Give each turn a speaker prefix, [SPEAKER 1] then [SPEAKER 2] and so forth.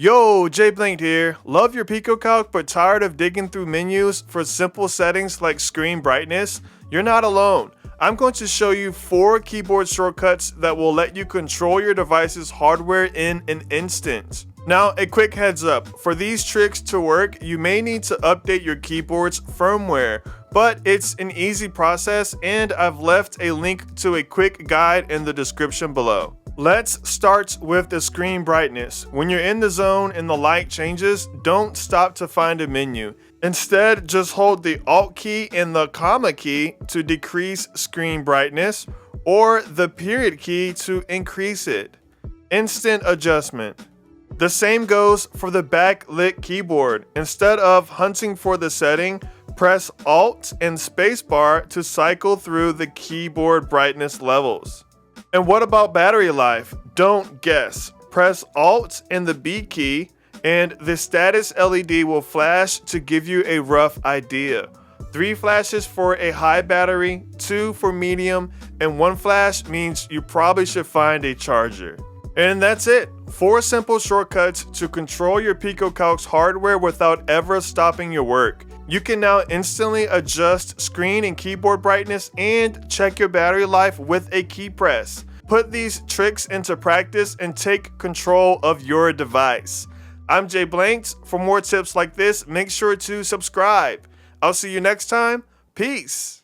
[SPEAKER 1] Yo, JBlanked here. Love your PicoCalc but tired of digging through menus for simple settings like screen brightness? You're not alone. I'm going to show you 4 keyboard shortcuts that will let you control your device's hardware in an instant. Now, a quick heads up, for these tricks to work, you may need to update your keyboard's firmware, but it's an easy process and I've left a link to a quick guide in the description below. Let's start with the screen brightness. When you're in the zone and the light changes, don't stop to find a menu. Instead, just hold the Alt key and the comma key to decrease screen brightness, or the period key to increase it. Instant adjustment. The same goes for the backlit keyboard. Instead of hunting for the setting, press Alt and spacebar to cycle through the keyboard brightness levels. And what about battery life? Don't guess. Press Alt and the B key, and the status LED will flash to give you a rough idea. 3 flashes for a high battery, 2 for medium, and 1 flash means you probably should find a charger. And that's it. 4 simple shortcuts to control your PicoCalc's hardware without ever stopping your work. You can now instantly adjust screen and keyboard brightness and check your battery life with a key press. Put these tricks into practice and take control of your device. I'm JBlanked. For more tips like this, make sure to subscribe. I'll see you next time. Peace.